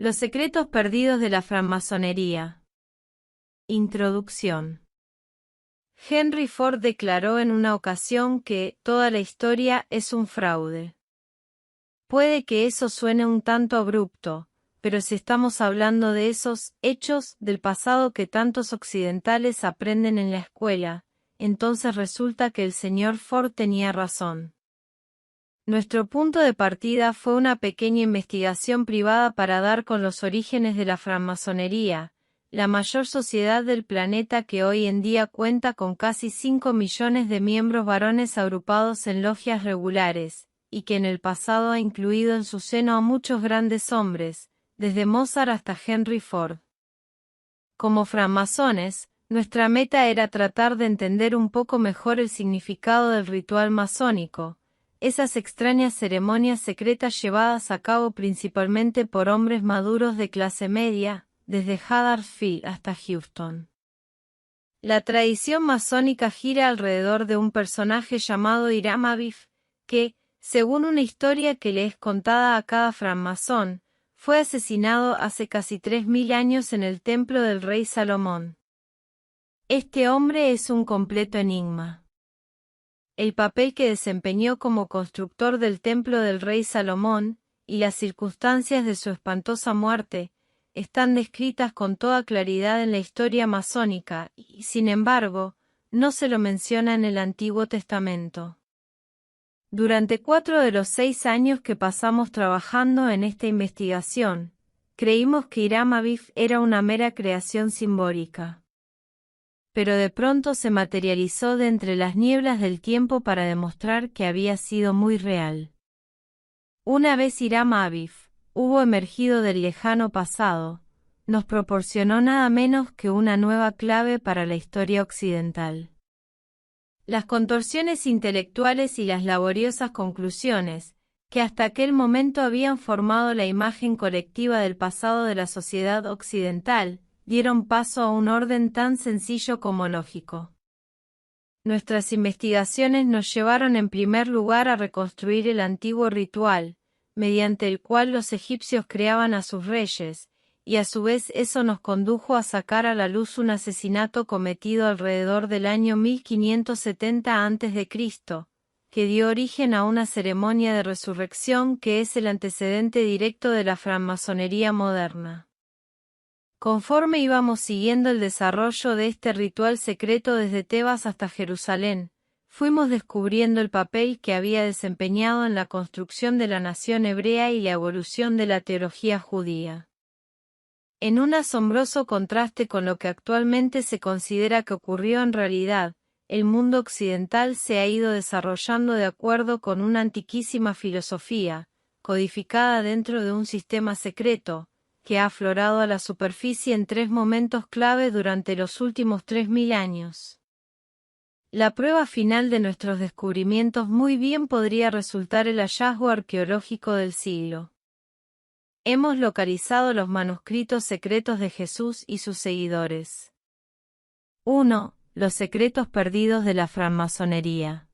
Los secretos perdidos de la francmasonería. Introducción. Henry Ford declaró en una ocasión que toda la historia es un fraude. Puede que eso suene un tanto abrupto, pero si estamos hablando de esos hechos del pasado que tantos occidentales aprenden en la escuela, entonces resulta que el señor Ford tenía razón. Nuestro punto de partida fue una pequeña investigación privada para dar con los orígenes de la francmasonería, la mayor sociedad del planeta que hoy en día cuenta con casi 5 millones de miembros varones agrupados en logias regulares, y que en el pasado ha incluido en su seno a muchos grandes hombres, desde Mozart hasta Henry Ford. Como francmasones, nuestra meta era tratar de entender un poco mejor el significado del ritual masónico, esas extrañas ceremonias secretas llevadas a cabo principalmente por hombres maduros de clase media, desde Huddersfield hasta Houston. La tradición masónica gira alrededor de un personaje llamado Hiram Abiff, que, según una historia que le es contada a cada francmasón, fue asesinado hace casi 3000 años en el templo del rey Salomón. Este hombre es un completo enigma. El papel que desempeñó como constructor del templo del rey Salomón, y las circunstancias de su espantosa muerte, están descritas con toda claridad en la historia masónica y, sin embargo, no se lo menciona en el Antiguo Testamento. Durante 4 de los 6 años que pasamos trabajando en esta investigación, creímos que Hiram Abiff era una mera creación simbólica. Pero de pronto se materializó de entre las nieblas del tiempo para demostrar que había sido muy real. Una vez Hiram Abiff hubo emergido del lejano pasado, nos proporcionó nada menos que una nueva clave para la historia occidental. Las contorsiones intelectuales y las laboriosas conclusiones, que hasta aquel momento habían formado la imagen colectiva del pasado de la sociedad occidental, dieron paso a un orden tan sencillo como lógico. Nuestras investigaciones nos llevaron en primer lugar a reconstruir el antiguo ritual, mediante el cual los egipcios creaban a sus reyes, y a su vez eso nos condujo a sacar a la luz un asesinato cometido alrededor del año 1570 a.C., que dio origen a una ceremonia de resurrección que es el antecedente directo de la francmasonería moderna. Conforme íbamos siguiendo el desarrollo de este ritual secreto desde Tebas hasta Jerusalén, fuimos descubriendo el papel que había desempeñado en la construcción de la nación hebrea y la evolución de la teología judía. En un asombroso contraste con lo que actualmente se considera que ocurrió en realidad, el mundo occidental se ha ido desarrollando de acuerdo con una antiquísima filosofía, codificada dentro de un sistema secreto, que ha aflorado a la superficie en 3 momentos clave durante los últimos 3000 años. La prueba final de nuestros descubrimientos muy bien podría resultar el hallazgo arqueológico del siglo. Hemos localizado los manuscritos secretos de Jesús y sus seguidores. 1. Los secretos perdidos de la francmasonería.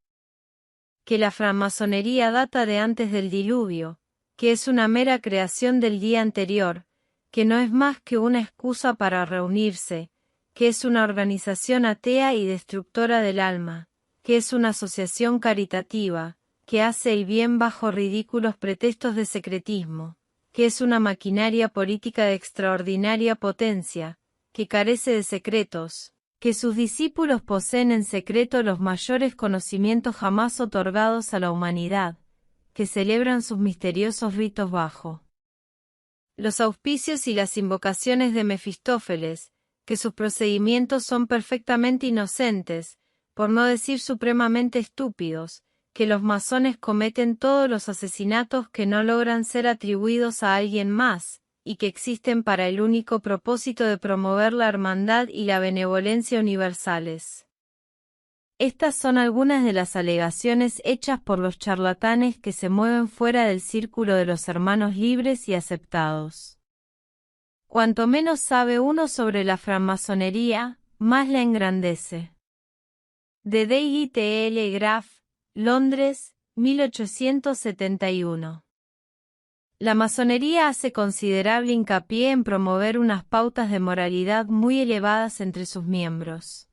Que la francmasonería data de antes del diluvio, que es una mera creación del día anterior, que no es más que una excusa para reunirse, que es una organización atea y destructora del alma, que es una asociación caritativa, que hace el bien bajo ridículos pretextos de secretismo, que es una maquinaria política de extraordinaria potencia, que carece de secretos, que sus discípulos poseen en secreto los mayores conocimientos jamás otorgados a la humanidad, que celebran sus misteriosos ritos bajo los auspicios y las invocaciones de Mefistófeles, que sus procedimientos son perfectamente inocentes, por no decir supremamente estúpidos, que los masones cometen todos los asesinatos que no logran ser atribuidos a alguien más, y que existen para el único propósito de promover la hermandad y la benevolencia universales. Estas son algunas de las alegaciones hechas por los charlatanes que se mueven fuera del círculo de los hermanos libres y aceptados. Cuanto menos sabe uno sobre la francmasonería, más la engrandece. De David T. L. Graff, Londres, 1871. La masonería hace considerable hincapié en promover unas pautas de moralidad muy elevadas entre sus miembros.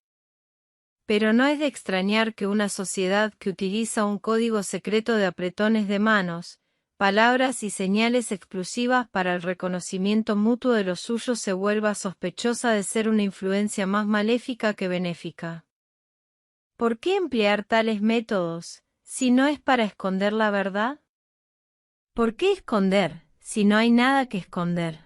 Pero no es de extrañar que una sociedad que utiliza un código secreto de apretones de manos, palabras y señales exclusivas para el reconocimiento mutuo de los suyos se vuelva sospechosa de ser una influencia más maléfica que benéfica. ¿Por qué emplear tales métodos, si no es para esconder la verdad? ¿Por qué esconder, si no hay nada que esconder?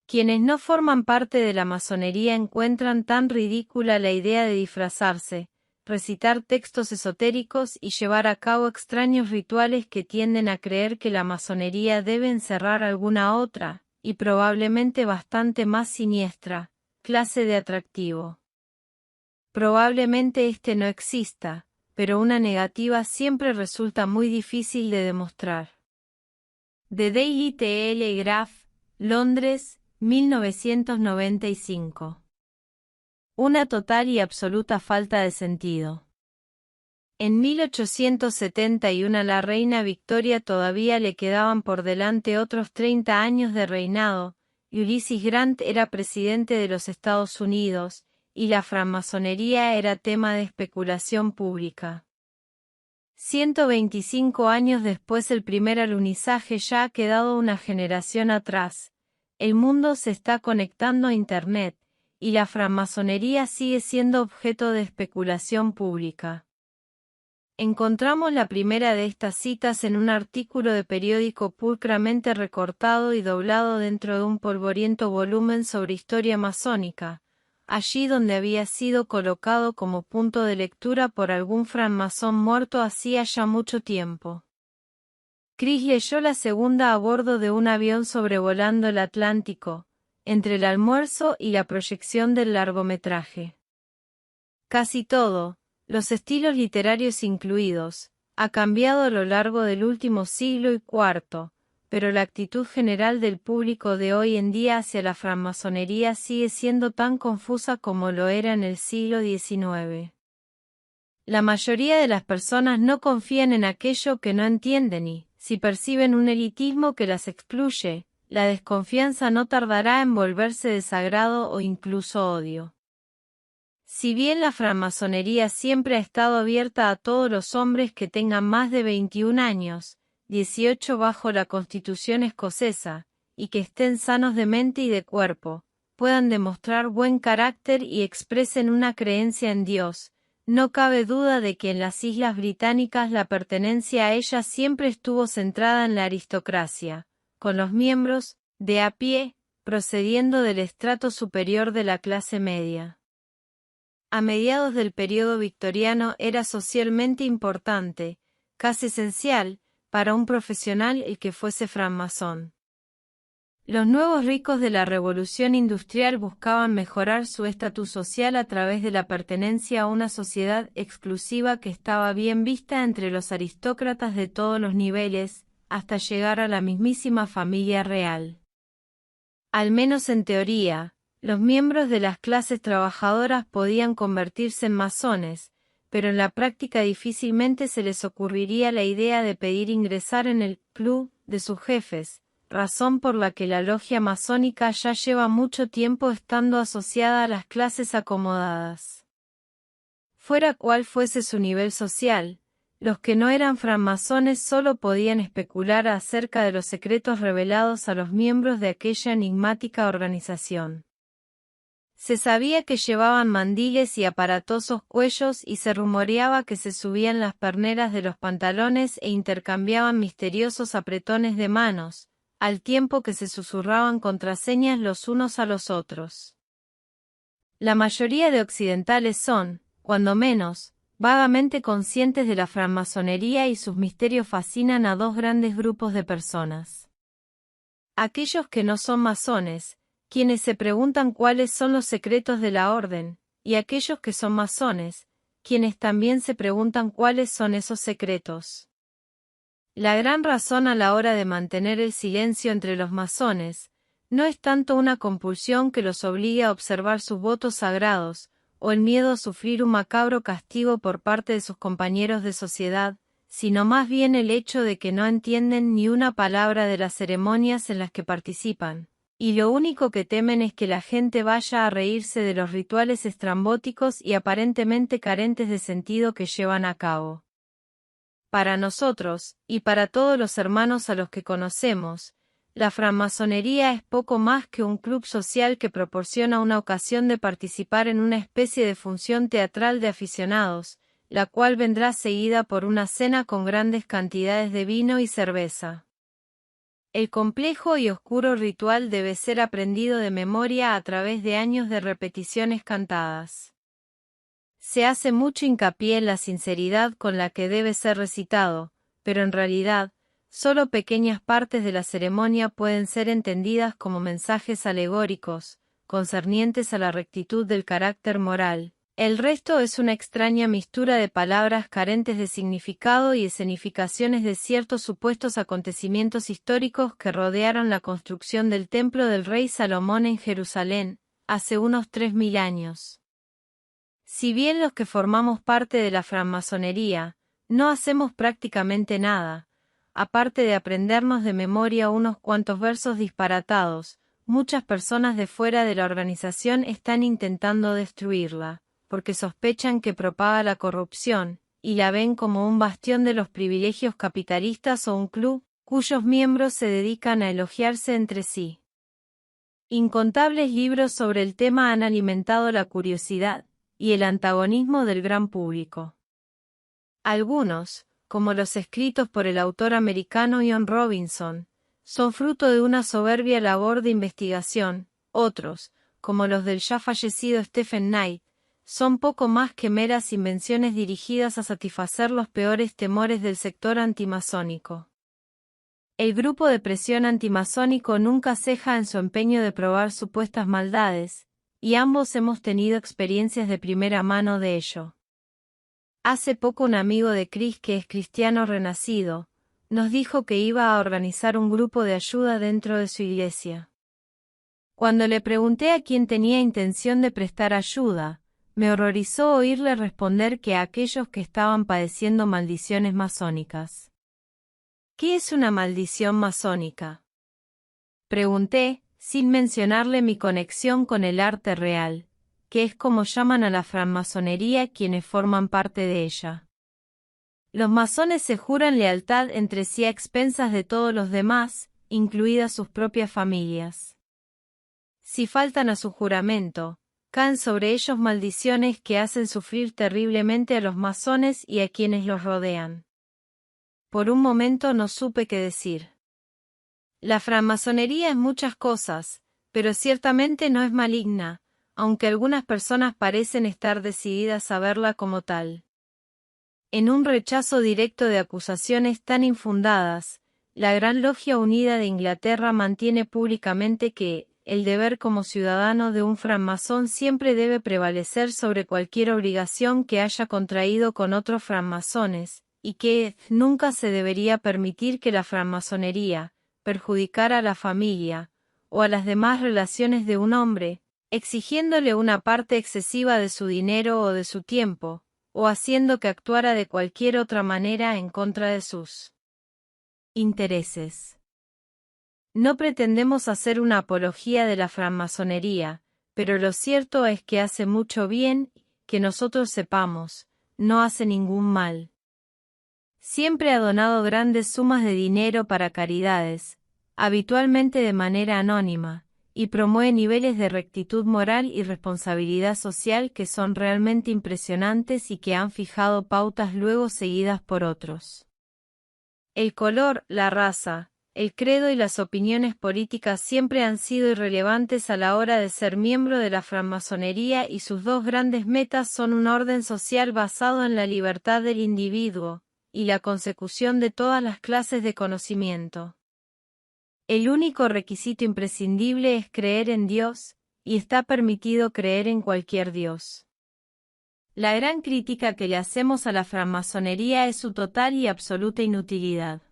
Quienes no forman parte de la masonería encuentran tan ridícula la idea de disfrazarse, recitar textos esotéricos y llevar a cabo extraños rituales que tienden a creer que la masonería debe encerrar alguna otra, y probablemente bastante más siniestra, clase de atractivo. Probablemente este no exista, pero una negativa siempre resulta muy difícil de demostrar. The Daily Telegraph, Londres, 1995. Una total y absoluta falta de sentido. En 1871 a la reina Victoria todavía le quedaban por delante otros 30 años de reinado, y Ulysses Grant era presidente de los Estados Unidos, y la francmasonería era tema de especulación pública. 125 años después el primer alunizaje ya ha quedado una generación atrás. El mundo se está conectando a Internet, y la francmasonería sigue siendo objeto de especulación pública. Encontramos la primera de estas citas en un artículo de periódico pulcramente recortado y doblado dentro de un polvoriento volumen sobre historia masónica, allí donde había sido colocado como punto de lectura por algún francmasón muerto hacía ya mucho tiempo. Chris leyó la segunda a bordo de un avión sobrevolando el Atlántico, entre el almuerzo y la proyección del largometraje. Casi todo, los estilos literarios incluidos, ha cambiado a lo largo del último siglo y cuarto, pero la actitud general del público de hoy en día hacia la francmasonería sigue siendo tan confusa como lo era en el siglo XIX. La mayoría de las personas no confían en aquello que no entienden y, si perciben un elitismo que las excluye, la desconfianza no tardará en volverse desagrado o incluso odio. Si bien la francmasonería siempre ha estado abierta a todos los hombres que tengan más de 21 años, 18 bajo la Constitución escocesa, y que estén sanos de mente y de cuerpo, puedan demostrar buen carácter y expresen una creencia en Dios, no cabe duda de que en las Islas Británicas la pertenencia a ella siempre estuvo centrada en la aristocracia, con los miembros, de a pie, procediendo del estrato superior de la clase media. A mediados del período victoriano era socialmente importante, casi esencial, para un profesional el que fuese francmasón. Los nuevos ricos de la Revolución Industrial buscaban mejorar su estatus social a través de la pertenencia a una sociedad exclusiva que estaba bien vista entre los aristócratas de todos los niveles, hasta llegar a la mismísima familia real. Al menos en teoría, los miembros de las clases trabajadoras podían convertirse en masones, pero en la práctica difícilmente se les ocurriría la idea de pedir ingresar en el club de sus jefes, razón por la que la logia masónica ya lleva mucho tiempo estando asociada a las clases acomodadas. Fuera cual fuese su nivel social, los que no eran francmasones solo podían especular acerca de los secretos revelados a los miembros de aquella enigmática organización. Se sabía que llevaban mandiles y aparatosos cuellos y se rumoreaba que se subían las perneras de los pantalones e intercambiaban misteriosos apretones de manos, al tiempo que se susurraban contraseñas los unos a los otros. La mayoría de occidentales son, cuando menos, vagamente conscientes de la francmasonería y sus misterios fascinan a dos grandes grupos de personas. Aquellos que no son masones, quienes se preguntan cuáles son los secretos de la orden, y aquellos que son masones, quienes también se preguntan cuáles son esos secretos. La gran razón a la hora de mantener el silencio entre los masones, no es tanto una compulsión que los obligue a observar sus votos sagrados, o el miedo a sufrir un macabro castigo por parte de sus compañeros de sociedad, sino más bien el hecho de que no entienden ni una palabra de las ceremonias en las que participan, y lo único que temen es que la gente vaya a reírse de los rituales estrambóticos y aparentemente carentes de sentido que llevan a cabo. Para nosotros, y para todos los hermanos a los que conocemos, la francmasonería es poco más que un club social que proporciona una ocasión de participar en una especie de función teatral de aficionados, la cual vendrá seguida por una cena con grandes cantidades de vino y cerveza. El complejo y oscuro ritual debe ser aprendido de memoria a través de años de repeticiones cantadas. Se hace mucho hincapié en la sinceridad con la que debe ser recitado, pero en realidad, solo pequeñas partes de la ceremonia pueden ser entendidas como mensajes alegóricos, concernientes a la rectitud del carácter moral. El resto es una extraña mistura de palabras carentes de significado y escenificaciones de ciertos supuestos acontecimientos históricos que rodearon la construcción del templo del rey Salomón en Jerusalén, hace unos 3000 años. Si bien los que formamos parte de la francmasonería, no hacemos prácticamente nada, aparte de aprendernos de memoria unos cuantos versos disparatados, muchas personas de fuera de la organización están intentando destruirla, porque sospechan que propaga la corrupción, y la ven como un bastión de los privilegios capitalistas o un club, cuyos miembros se dedican a elogiarse entre sí. Incontables libros sobre el tema han alimentado la curiosidad y el antagonismo del gran público. Algunos, como los escritos por el autor americano Ian Robinson, son fruto de una soberbia labor de investigación, otros, como los del ya fallecido Stephen Knight, son poco más que meras invenciones dirigidas a satisfacer los peores temores del sector antimasónico. El grupo de presión antimasónico nunca ceja en su empeño de probar supuestas maldades, y ambos hemos tenido experiencias de primera mano de ello. Hace poco un amigo de Chris que es cristiano renacido, nos dijo que iba a organizar un grupo de ayuda dentro de su iglesia. Cuando le pregunté a quién tenía intención de prestar ayuda, me horrorizó oírle responder que a aquellos que estaban padeciendo maldiciones masónicas. ¿Qué es una maldición masónica?, pregunté, sin mencionarle mi conexión con el arte real, que es como llaman a la francmasonería quienes forman parte de ella. Los masones se juran lealtad entre sí a expensas de todos los demás, incluidas sus propias familias. Si faltan a su juramento, caen sobre ellos maldiciones que hacen sufrir terriblemente a los masones y a quienes los rodean. Por un momento no supe qué decir. La francmasonería es muchas cosas, pero ciertamente no es maligna, aunque algunas personas parecen estar decididas a verla como tal. En un rechazo directo de acusaciones tan infundadas, la Gran Logia Unida de Inglaterra mantiene públicamente que el deber como ciudadano de un francmasón siempre debe prevalecer sobre cualquier obligación que haya contraído con otros francmasones, y que nunca se debería permitir que la francmasonería perjudicara a la familia, o a las demás relaciones de un hombre, exigiéndole una parte excesiva de su dinero o de su tiempo, o haciendo que actuara de cualquier otra manera en contra de sus intereses. No pretendemos hacer una apología de la francmasonería, pero lo cierto es que hace mucho bien, que nosotros sepamos, no hace ningún mal. Siempre ha donado grandes sumas de dinero para caridades, habitualmente de manera anónima, y promueve niveles de rectitud moral y responsabilidad social que son realmente impresionantes y que han fijado pautas luego seguidas por otros. El color, la raza, el credo y las opiniones políticas siempre han sido irrelevantes a la hora de ser miembro de la francmasonería y sus dos grandes metas son un orden social basado en la libertad del individuo, y la consecución de todas las clases de conocimiento. El único requisito imprescindible es creer en Dios, y está permitido creer en cualquier Dios. La gran crítica que le hacemos a la francmasonería es su total y absoluta inutilidad.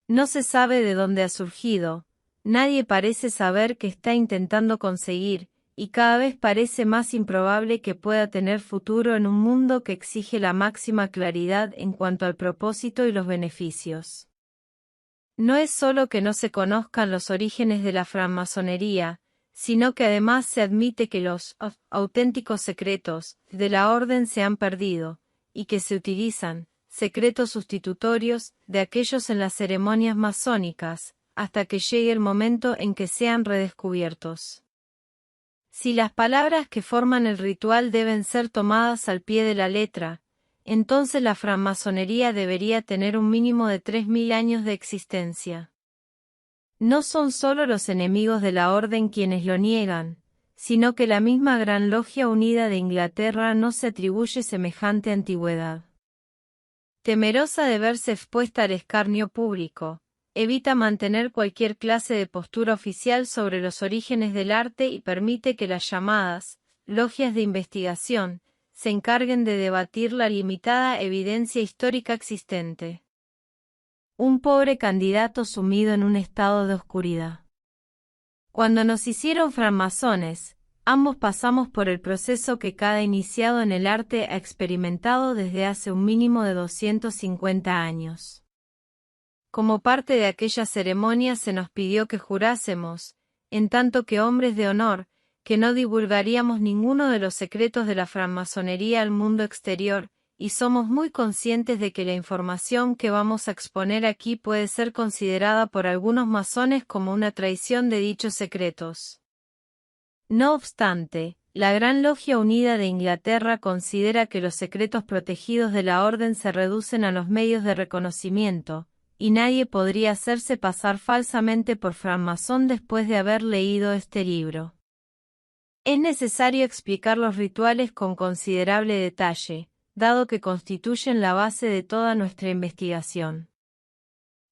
No se sabe de dónde ha surgido, nadie parece saber qué está intentando conseguir, y cada vez parece más improbable que pueda tener futuro en un mundo que exige la máxima claridad en cuanto al propósito y los beneficios. No es solo que no se conozcan los orígenes de la francmasonería, sino que además se admite que los auténticos secretos de la orden se han perdido, y que se utilizan secretos sustitutorios de aquellos en las ceremonias masónicas, hasta que llegue el momento en que sean redescubiertos. Si las palabras que forman el ritual deben ser tomadas al pie de la letra, entonces la francmasonería debería tener un mínimo de 3000 años de existencia. No son solo los enemigos de la orden quienes lo niegan, sino que la misma Gran Logia Unida de Inglaterra no se atribuye semejante antigüedad. Temerosa de verse expuesta al escarnio público, evita mantener cualquier clase de postura oficial sobre los orígenes del arte y permite que las llamadas logias de investigación se encarguen de debatir la limitada evidencia histórica existente. Un pobre candidato sumido en un estado de oscuridad. Cuando nos hicieron francmasones, ambos pasamos por el proceso que cada iniciado en el arte ha experimentado desde hace un mínimo de 250 años. Como parte de aquella ceremonia se nos pidió que jurásemos, en tanto que hombres de honor, que no divulgaríamos ninguno de los secretos de la francmasonería al mundo exterior, y somos muy conscientes de que la información que vamos a exponer aquí puede ser considerada por algunos masones como una traición de dichos secretos. No obstante, la Gran Logia Unida de Inglaterra considera que los secretos protegidos de la orden se reducen a los medios de reconocimiento, y nadie podría hacerse pasar falsamente por francmasón después de haber leído este libro. Es necesario explicar los rituales con considerable detalle, dado que constituyen la base de toda nuestra investigación.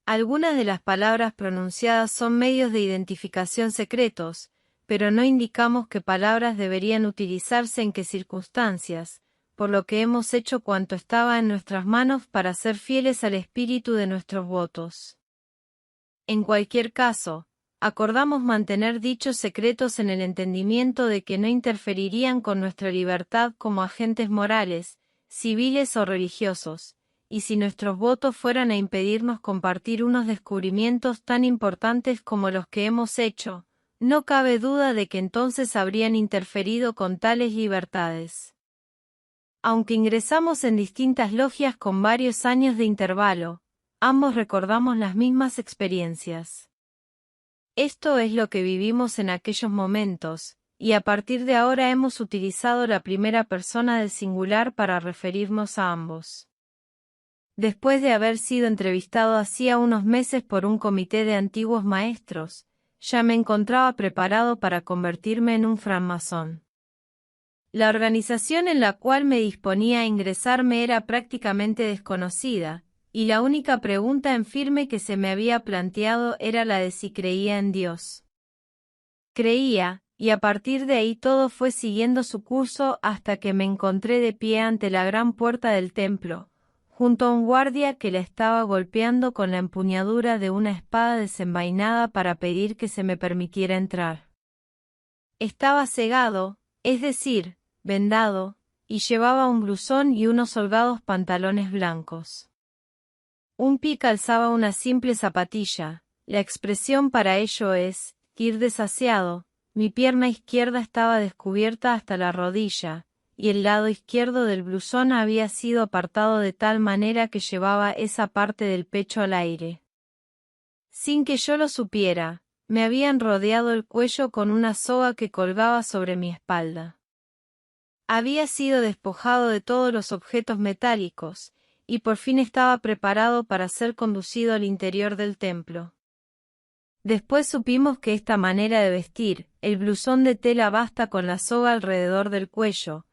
Algunas de las palabras pronunciadas son medios de identificación secretos, pero no indicamos qué palabras deberían utilizarse en qué circunstancias, por lo que hemos hecho cuanto estaba en nuestras manos para ser fieles al espíritu de nuestros votos. En cualquier caso, acordamos mantener dichos secretos en el entendimiento de que no interferirían con nuestra libertad como agentes morales, civiles o religiosos, y si nuestros votos fueran a impedirnos compartir unos descubrimientos tan importantes como los que hemos hecho, no cabe duda de que entonces habrían interferido con tales libertades. Aunque ingresamos en distintas logias con varios años de intervalo, ambos recordamos las mismas experiencias. Esto es lo que vivimos en aquellos momentos, y a partir de ahora hemos utilizado la primera persona del singular para referirnos a ambos. Después de haber sido entrevistado hacía unos meses por un comité de antiguos maestros, ya me encontraba preparado para convertirme en un francmasón. La organización en la cual me disponía a ingresarme era prácticamente desconocida, y la única pregunta en firme que se me había planteado era la de si creía en Dios. Creía, y a partir de ahí todo fue siguiendo su curso hasta que me encontré de pie ante la gran puerta del templo, junto a un guardia que la estaba golpeando con la empuñadura de una espada desenvainada para pedir que se me permitiera entrar. Estaba cegado, es decir, vendado, y llevaba un blusón y unos holgados pantalones blancos. Un pie calzaba una simple zapatilla, la expresión para ello es, ir desasiado, mi pierna izquierda estaba descubierta hasta la rodilla, y el lado izquierdo del blusón había sido apartado de tal manera que llevaba esa parte del pecho al aire. Sin que yo lo supiera, me habían rodeado el cuello con una soga que colgaba sobre mi espalda. Había sido despojado de todos los objetos metálicos, y por fin estaba preparado para ser conducido al interior del templo. Después supimos que esta manera de vestir, el blusón de tela basta con la soga alrededor del cuello,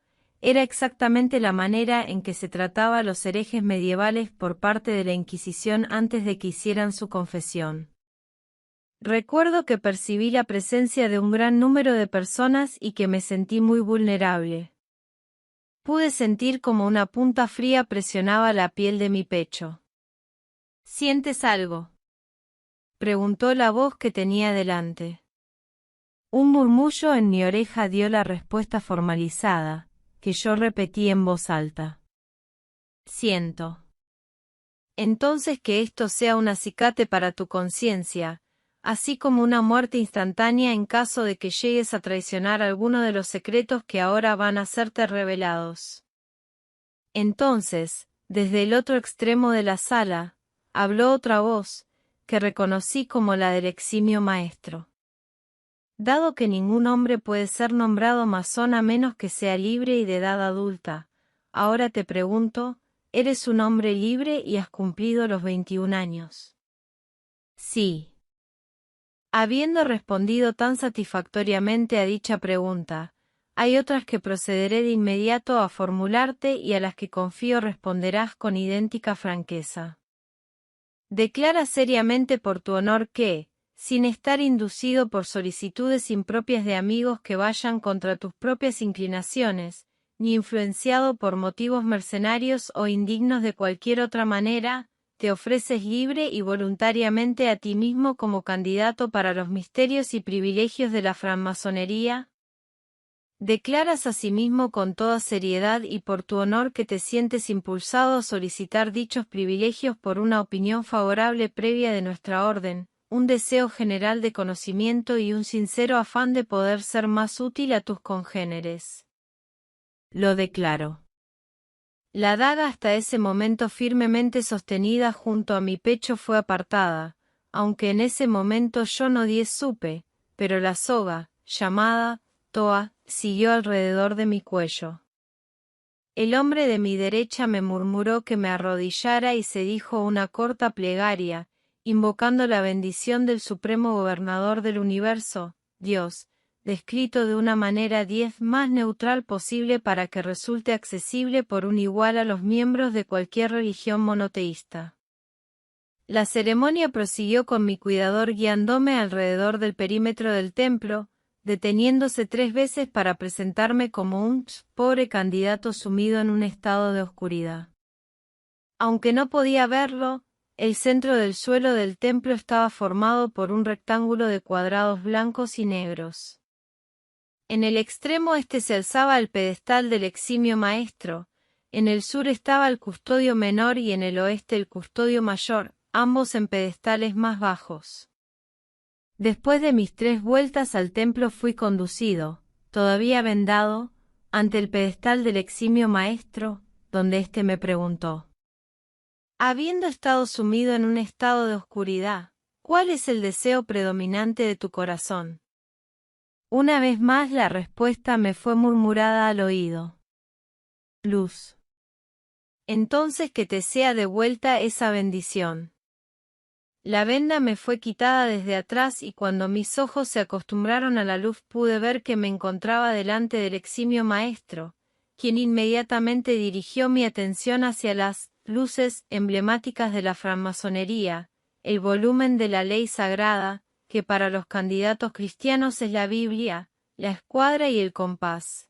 era exactamente la manera en que se trataba a los herejes medievales por parte de la Inquisición antes de que hicieran su confesión. Recuerdo que percibí la presencia de un gran número de personas y que me sentí muy vulnerable. Pude sentir como una punta fría presionaba la piel de mi pecho. ¿Sientes algo?, preguntó la voz que tenía delante. Un murmullo en mi oreja dio la respuesta formalizada, que yo repetí en voz alta. Siento. Entonces que esto sea un acicate para tu conciencia, así como una muerte instantánea en caso de que llegues a traicionar alguno de los secretos que ahora van a serte revelados. Entonces, desde el otro extremo de la sala, habló otra voz, que reconocí como la del eximio maestro. Dado que ningún hombre puede ser nombrado masón a menos que sea libre y de edad adulta, ahora te pregunto, ¿eres un hombre libre y has cumplido los 21 años? Sí. Habiendo respondido tan satisfactoriamente a dicha pregunta, hay otras que procederé de inmediato a formularte y a las que confío responderás con idéntica franqueza. Declara seriamente por tu honor que, sin estar inducido por solicitudes impropias de amigos que vayan contra tus propias inclinaciones, ni influenciado por motivos mercenarios o indignos de cualquier otra manera, te ofreces libre y voluntariamente a ti mismo como candidato para los misterios y privilegios de la francmasonería. Declaras asimismo con toda seriedad y por tu honor que te sientes impulsado a solicitar dichos privilegios por una opinión favorable previa de nuestra orden, un deseo general de conocimiento y un sincero afán de poder ser más útil a tus congéneres. Lo declaro. La daga hasta ese momento firmemente sostenida junto a mi pecho fue apartada, aunque en ese momento yo no supe, pero la soga, llamada toa, siguió alrededor de mi cuello. El hombre de mi derecha me murmuró que me arrodillara y se dijo una corta plegaria, invocando la bendición del Supremo Gobernador del Universo, Dios, descrito de una manera más neutral posible para que resulte accesible por un igual a los miembros de cualquier religión monoteísta. La ceremonia prosiguió con mi cuidador guiándome alrededor del perímetro del templo, deteniéndose 3 veces para presentarme como un pobre candidato sumido en un estado de oscuridad. Aunque no podía verlo, el centro del suelo del templo estaba formado por un rectángulo de cuadrados blancos y negros. En el extremo este se alzaba el pedestal del eximio maestro, en el sur estaba el custodio menor y en el oeste el custodio mayor, ambos en pedestales más bajos. Después de mis 3 vueltas al templo fui conducido, todavía vendado, ante el pedestal del eximio maestro, donde éste me preguntó. Habiendo estado sumido en un estado de oscuridad, ¿cuál es el deseo predominante de tu corazón? Una vez más la respuesta me fue murmurada al oído. Luz. Entonces que te sea devuelta esa bendición. La venda me fue quitada desde atrás y cuando mis ojos se acostumbraron a la luz pude ver que me encontraba delante del eximio maestro, quien inmediatamente dirigió mi atención hacia las luces emblemáticas de la francmasonería, el volumen de la ley sagrada, que para los candidatos cristianos es la Biblia, la escuadra y el compás.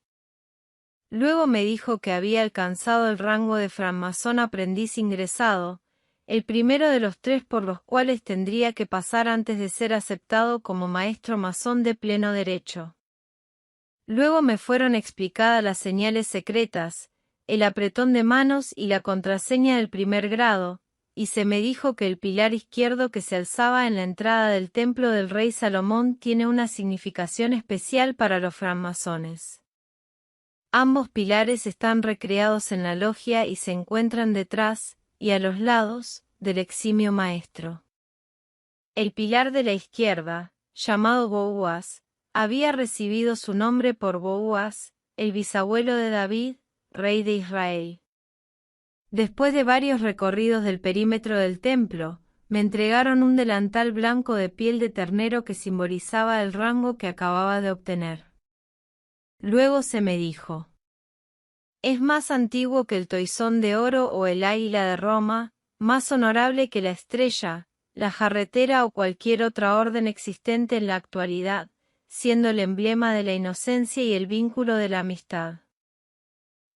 Luego me dijo que había alcanzado el rango de francmasón aprendiz ingresado, el primero de los 3 por los cuales tendría que pasar antes de ser aceptado como maestro masón de pleno derecho. Luego me fueron explicadas las señales secretas, el apretón de manos y la contraseña del primer grado, y se me dijo que el pilar izquierdo que se alzaba en la entrada del templo del rey Salomón tiene una significación especial para los francmasones. Ambos pilares están recreados en la logia y se encuentran detrás, y a los lados, del eximio maestro. El pilar de la izquierda, llamado Boaz, había recibido su nombre por Boaz, el bisabuelo de David, rey de Israel. Después de varios recorridos del perímetro del templo, me entregaron un delantal blanco de piel de ternero que simbolizaba el rango que acababa de obtener. Luego se me dijo: es más antiguo que el toisón de oro o el águila de Roma, más honorable que la estrella, la jarretera o cualquier otra orden existente en la actualidad, siendo el emblema de la inocencia y el vínculo de la amistad.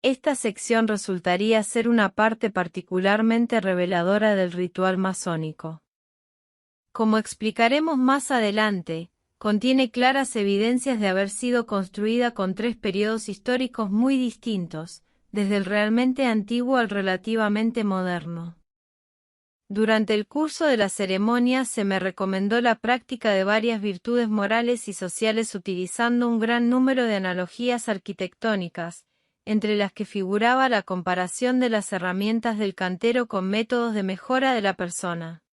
Esta sección resultaría ser una parte particularmente reveladora del ritual masónico. Como explicaremos más adelante, contiene claras evidencias de haber sido construida con 3 periodos históricos muy distintos, desde el realmente antiguo al relativamente moderno. Durante el curso de la ceremonia se me recomendó la práctica de varias virtudes morales y sociales utilizando un gran número de analogías arquitectónicas, entre las que figuraba la comparación de las herramientas del cantero con métodos de mejora de la persona.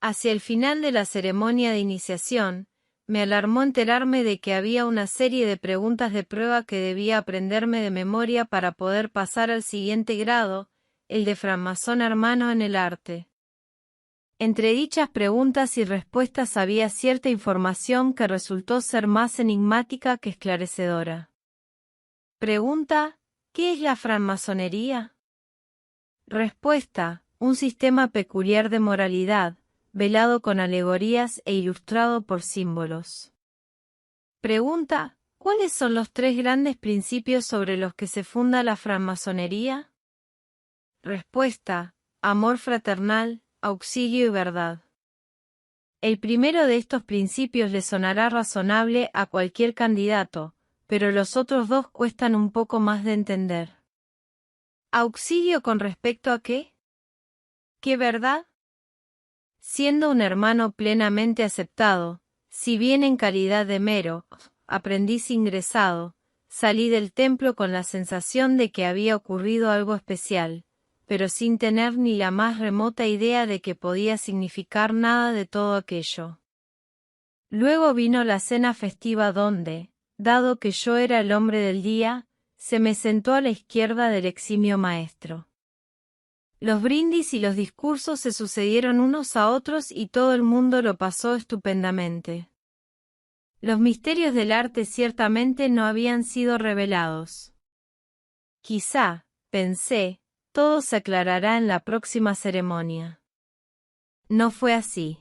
Hacia el final de la ceremonia de iniciación, me alarmó enterarme de que había una serie de preguntas de prueba que debía aprenderme de memoria para poder pasar al siguiente grado, el de francmasón hermano en el arte. Entre dichas preguntas y respuestas había cierta información que resultó ser más enigmática que esclarecedora. Pregunta: ¿qué es la francmasonería? Respuesta: un sistema peculiar de moralidad, velado con alegorías e ilustrado por símbolos. Pregunta: ¿cuáles son los 3 grandes principios sobre los que se funda la francmasonería? Respuesta: amor fraternal, auxilio y verdad. El primero de estos principios le sonará razonable a cualquier candidato, pero los otros 2 cuestan un poco más de entender. ¿Auxilio con respecto a qué? ¿Qué verdad? Siendo un hermano plenamente aceptado, si bien en calidad de mero aprendiz ingresado, salí del templo con la sensación de que había ocurrido algo especial, pero sin tener ni la más remota idea de que podía significar nada de todo aquello. Luego vino la cena festiva donde, dado que yo era el hombre del día, se me sentó a la izquierda del eximio maestro. Los brindis y los discursos se sucedieron unos a otros y todo el mundo lo pasó estupendamente. Los misterios del arte ciertamente no habían sido revelados. Quizá, pensé, todo se aclarará en la próxima ceremonia. No fue así.